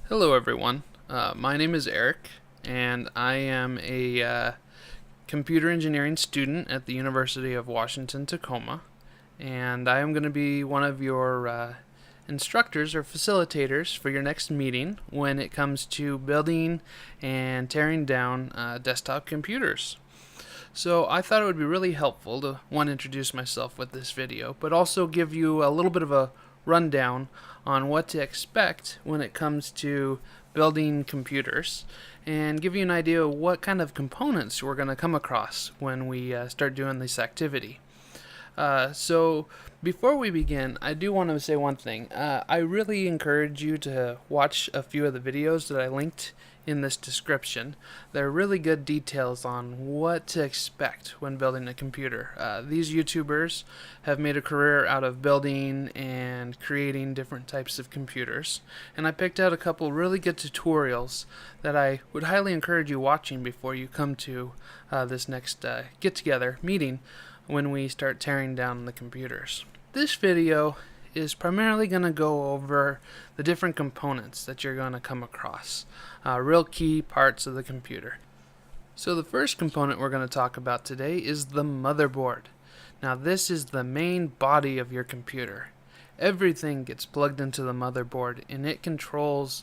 Hello, everyone. My name is Eric, and I am a computer engineering student at the University of Washington, Tacoma. And I am going to be one of your instructors or facilitators for your next meeting when it comes to building and tearing down desktop computers. So I thought it would be really helpful to, one, introduce myself with this video, but also give you a little bit of a rundown on what to expect when it comes to building computers and give you an idea of what kind of components we're going to come across when we start doing this activity. So before we begin, I do want to say one thing. I really encourage you to watch a few of the videos that I linked in this description. They're really good details on what to expect when building a computer. These YouTubers have made a career out of building and creating different types of computers, and I picked out a couple really good tutorials that I would highly encourage you watching before you come to this next get-together meeting when we start tearing down the computers. This video is primarily going to go over the different components that you're going to come across, real key parts of the computer. So the first component we're going to talk about today is the motherboard. Now this is the main body of your computer. Everything gets plugged into the motherboard and it controls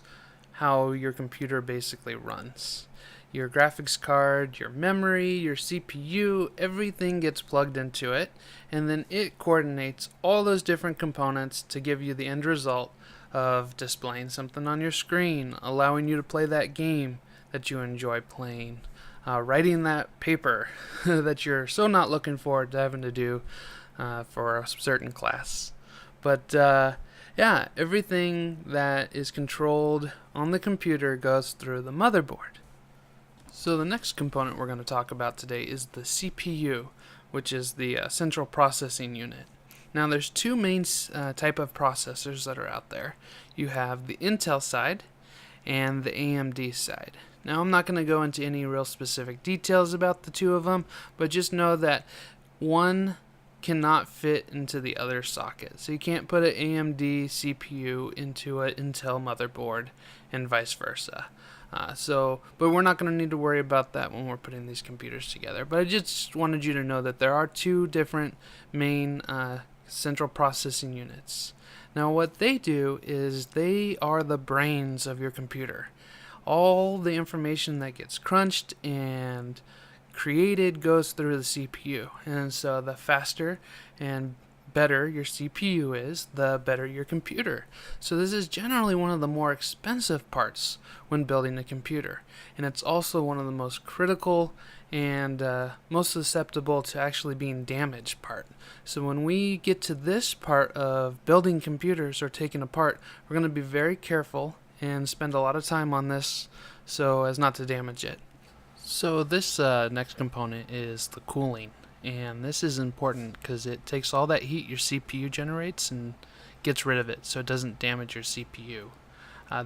how your computer basically runs. Your graphics card, your memory, your CPU, everything gets plugged into it, and then it coordinates all those different components to give you the end result of displaying something on your screen, allowing you to play that game that you enjoy playing, writing that paper that you're so not looking forward to having to do for a certain class. But yeah, everything that is controlled on the computer goes through the motherboard. So the next component we're going to talk about today is the CPU, which is the central processing unit. Now there's two main type of processors that are out there. You have the Intel side and the AMD side. Now I'm not going to go into any real specific details about the two of them, but just know that one cannot fit into the other socket. So you can't put an AMD CPU into an Intel motherboard and vice versa. But we're not going to need to worry about that when we're putting these computers together. But I just wanted you to know that there are two different main central processing units. Now what they do is they are the brains of your computer. All the information that gets crunched and created goes through the CPU. And so the faster and better your CPU is, the better your computer. So this is generally one of the more expensive parts when building a computer, and it's also one of the most critical and most susceptible to actually being damaged part. So when we get to this part of building computers or taking apart, we're going to be very careful and spend a lot of time on this so as not to damage it. So this next component is the cooling. And this is important because it takes all that heat your CPU generates and gets rid of it so it doesn't damage your CPU.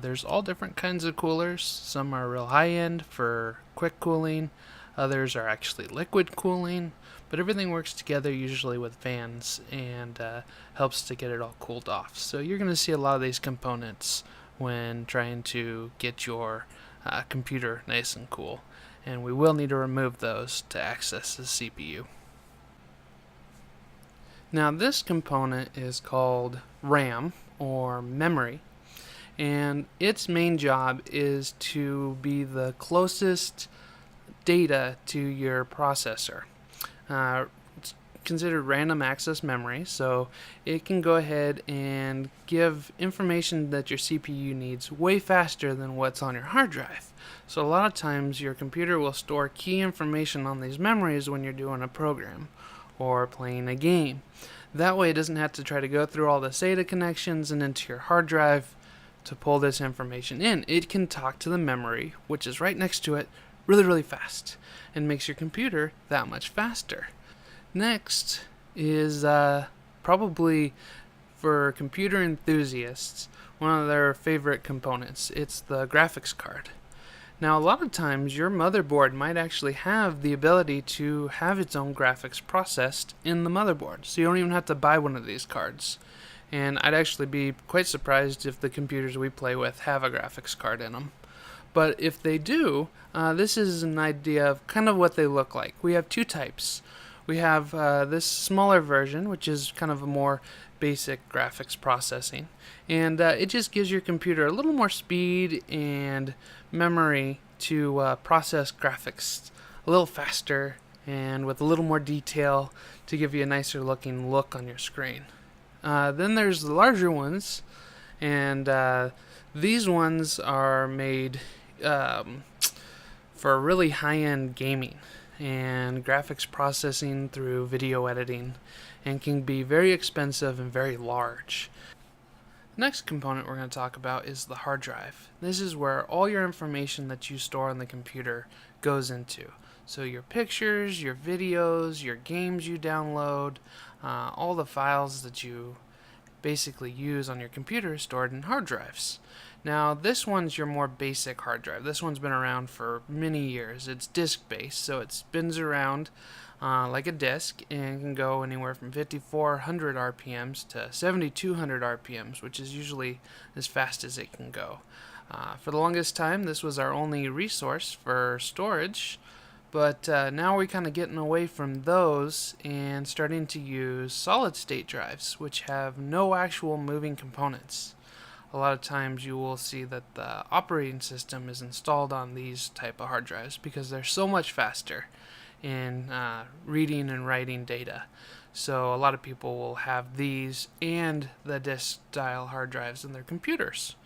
There's all different kinds of coolers. Some are real high end for quick cooling. Others are actually liquid cooling. But everything works together usually with fans and helps to get it all cooled off. So you're going to see a lot of these components when trying to get your computer nice and cool. And we will need to remove those to access the CPU. Now this component is called RAM, or memory, and its main job is to be the closest data to your processor. It's considered random access memory, so it can go ahead and give information that your CPU needs way faster than what's on your hard drive. So a lot of times your computer will store key information on these memories when you're doing a program or playing a game. That way it doesn't have to try to go through all the SATA connections and into your hard drive to pull this information in. It can talk to the memory, which is right next to it, really fast, and makes your computer that much faster. Next is probably for computer enthusiasts one of their favorite components. It's the graphics card. Now, a lot of times your motherboard might actually have the ability to have its own graphics processed in the motherboard, so you don't even have to buy one of these cards. and I'd actually be quite surprised if the computers we play with have a graphics card in them. But if they do, this is an idea of kind of what they look like. We have two types. We have this smaller version, which is kind of a more basic graphics processing, and it just gives your computer a little more speed and memory to process graphics a little faster and with a little more detail to give you a nicer looking look on your screen. Then there's the larger ones, and these ones are made for really high-end gaming and graphics processing through video editing, and can be very expensive and very large. The next component we're going to talk about is the hard drive. This is where all your information that you store on the computer goes into. So your pictures, your videos, your games you download, all the files that you basically use on your computer is stored in hard drives. Now this one's your more basic hard drive. This one's been around for many years. It's disk based, so it spins around like a disk and can go anywhere from 5400 RPMs to 7200 RPMs, which is usually as fast as it can go. For the longest time, this was our only resource for storage, but now we're kind of getting away from those and starting to use solid state drives, which have no actual moving components. A lot of times you will see that the operating system is installed on these type of hard drives because they're so much faster in reading and writing data. So a lot of people will have these and the disk style hard drives in their computers.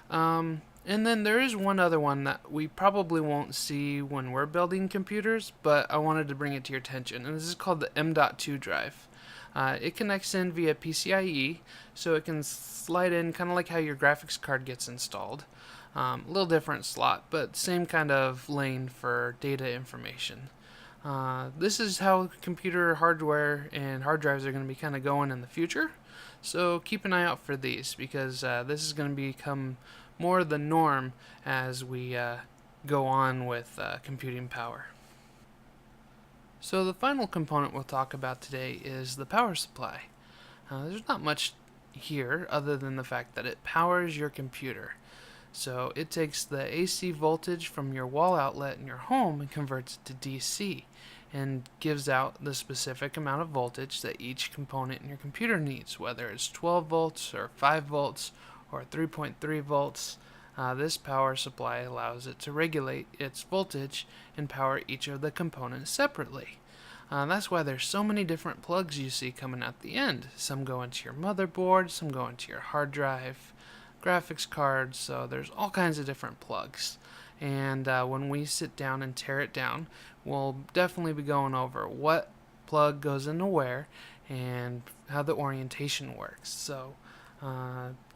And then there is one other one that we probably won't see when we're building computers, but I wanted to bring it to your attention, and this is called the M.2 drive. It connects in via PCIe, so it can slide in kind of like how your graphics card gets installed. A little different slot, but same kind of lane for data information. This is how computer hardware and hard drives are going to be kind of going in the future, so keep an eye out for these, because this is going to become more the norm as we go on with computing power. So the final component we'll talk about today is the power supply. There's not much here other than the fact that it powers your computer. So it takes the AC voltage from your wall outlet in your home and converts it to DC, and gives out the specific amount of voltage that each component in your computer needs, whether it's 12 volts or 5 volts or 3.3 volts. This power supply allows it to regulate its voltage and power each of the components separately. That's why there's so many different plugs you see coming out the end. Some go into your motherboard, some go into your hard drive, graphics cards, so there's all kinds of different plugs. And when we sit down and tear it down, we'll definitely be going over what plug goes into where and how the orientation works. So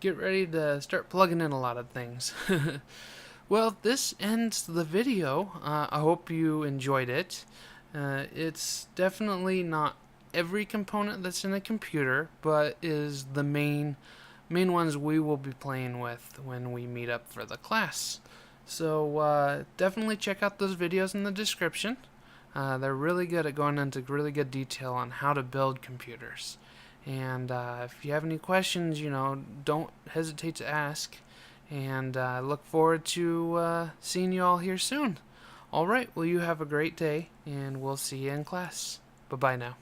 get ready to start plugging in a lot of things. Well, this ends the video. I hope you enjoyed it. It's definitely not every component that's in a computer, but is the main ones we will be playing with when we meet up for the class. So definitely check out those videos in the description. They're really good at going into really good detail on how to build computers. And if you have any questions, don't hesitate to ask. And I look forward to seeing you all here soon. All right, well, you have a great day, and we'll see you in class. Bye-bye now.